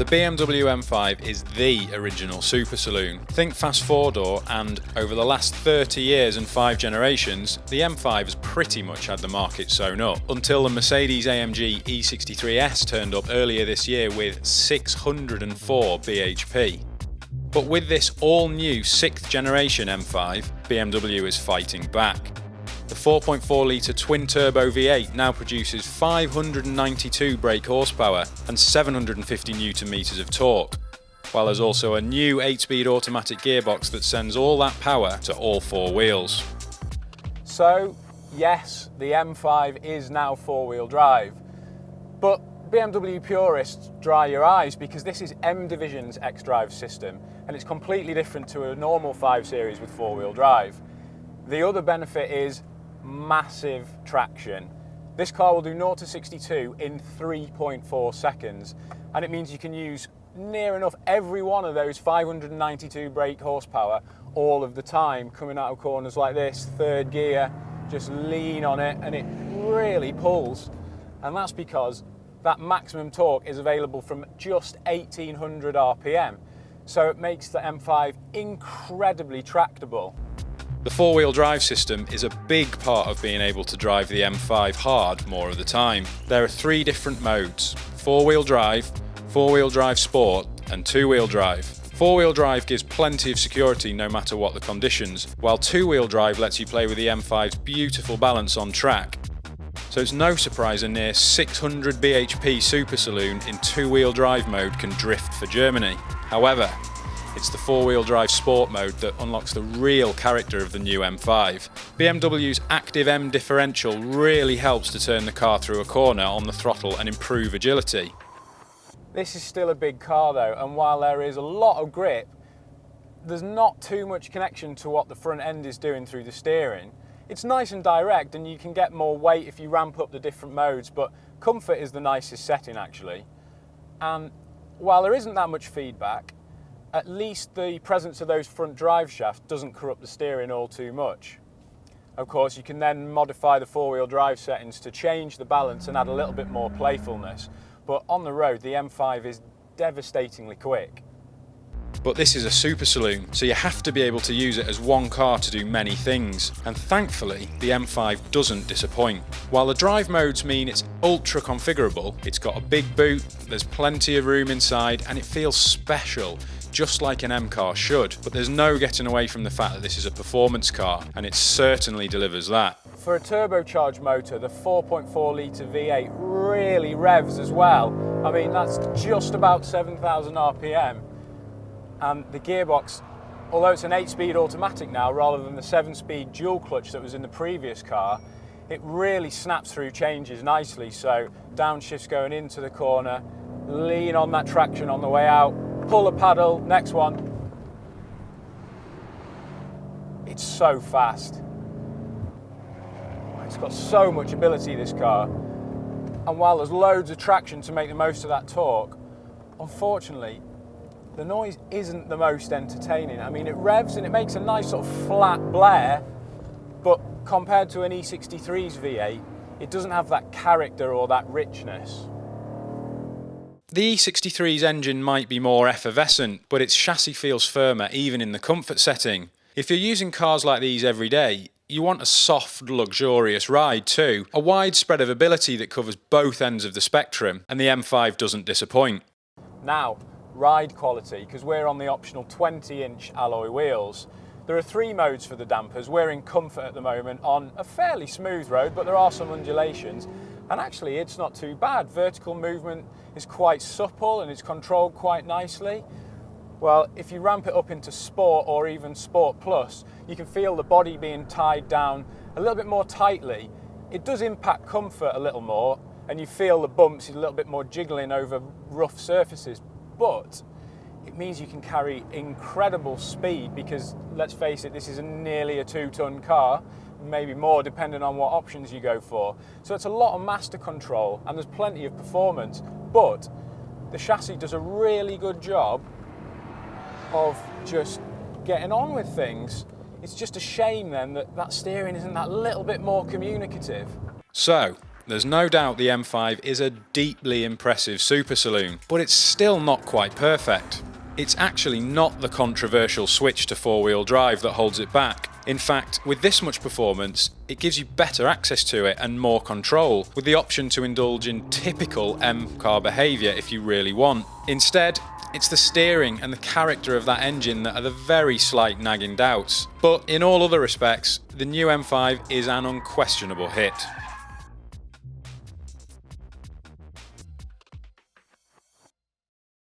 the BMW M5 is the original super saloon. Think fast four-door, and over the last 30 years and 5 generations, the M5 has pretty much had the market sewn up, until the Mercedes-AMG E63S turned up earlier this year with 604 bhp. But with this all-new 6th generation M5, BMW is fighting back. The 4.4 litre twin-turbo V8 now produces 592 brake horsepower and 750 Nm of torque, while there's also a new 8-speed automatic gearbox that sends all that power to all 4 wheels. So, yes, the M5 is now 4-wheel drive, but BMW purists, dry your eyes, because this is M Division's xDrive system, and it's completely different to a normal 5 Series with 4-wheel drive. The other benefit is massive traction. This car will do 0 to 62 in 3.4 seconds, and it means you can use near enough every one of those 592 brake horsepower all of the time, coming out of corners like this, 3rd gear, just lean on it and it really pulls. And that's because that maximum torque is available from just 1800 RPM, so it makes the M5 incredibly tractable. The 4-wheel drive system is a big part of being able to drive the M5 hard more of the time. There are 3 different modes: 4-wheel drive, 4-wheel drive sport and 2-wheel drive. 4-wheel drive gives plenty of security no matter what the conditions, while 2-wheel drive lets you play with the M5's beautiful balance on track. So it's no surprise a near 600 bhp super saloon in 2-wheel drive mode can drift for Germany. However, it's the 4-wheel drive sport mode that unlocks the real character of the new M5. BMW's active M differential really helps to turn the car through a corner on the throttle and improve agility. This is still a big car though, and while there is a lot of grip, there's not too much connection to what the front end is doing through the steering. It's nice and direct, and you can get more weight if you ramp up the different modes, but comfort is the nicest setting actually. And while there isn't that much feedback, at least the presence of those front drive shafts doesn't corrupt the steering all too much. Of course, you can then modify the 4-wheel drive settings to change the balance and add a little bit more playfulness. But on the road, the M5 is devastatingly quick. But this is a super saloon, so you have to be able to use it as one car to do many things, and thankfully the M5 doesn't disappoint. While the drive modes mean it's ultra configurable, it's got a big boot, there's plenty of room inside, and it feels special, just like an M car should. But there's no getting away from the fact that this is a performance car, and it certainly delivers that. For a turbocharged motor, the 4.4 litre V8 really revs as well. I mean, that's just about 7,000 RPM. And the gearbox, although it's an 8-speed automatic now rather than the 7-speed dual clutch that was in the previous car, it really snaps through changes nicely. So downshifts going into the corner, lean on that traction on the way out, pull a paddle, next one. It's so fast. It's got so much ability, this car. And while there's loads of traction to make the most of that torque, unfortunately, the noise isn't the most entertaining. I mean, it revs and it makes a nice sort of flat blare, but compared to an E63's V8, it doesn't have that character or that richness. The E63's engine might be more effervescent, but its chassis feels firmer even in the comfort setting. If you're using cars like these every day, you want a soft, luxurious ride too, a wide spread of ability that covers both ends of the spectrum, and the M5 doesn't disappoint. Now, ride quality, because we're on the optional 20-inch alloy wheels. There are 3 modes for the dampers. We're in comfort at the moment on a fairly smooth road, but there are some undulations, and actually it's not too bad. Vertical movement is quite supple and it's controlled quite nicely. Well, if you ramp it up into Sport or even Sport Plus, you can feel the body being tied down a little bit more tightly. It does impact comfort a little more, and you feel the bumps a little bit more jiggling over rough surfaces. But it means you can carry incredible speed, because let's face it, this is nearly a 2-ton car, maybe more depending on what options you go for. So it's a lot of master control and there's plenty of performance, but the chassis does a really good job of just getting on with things. It's just a shame then that steering isn't that little bit more communicative. So, There's no doubt the M5 is a deeply impressive super saloon, but it's still not quite perfect. It's actually not the controversial switch to four-wheel drive that holds it back. In fact, with this much performance, it gives you better access to it and more control, with the option to indulge in typical M-car behaviour if you really want. Instead, it's the steering and the character of that engine that are the very slight nagging doubts. But in all other respects, the new M5 is an unquestionable hit.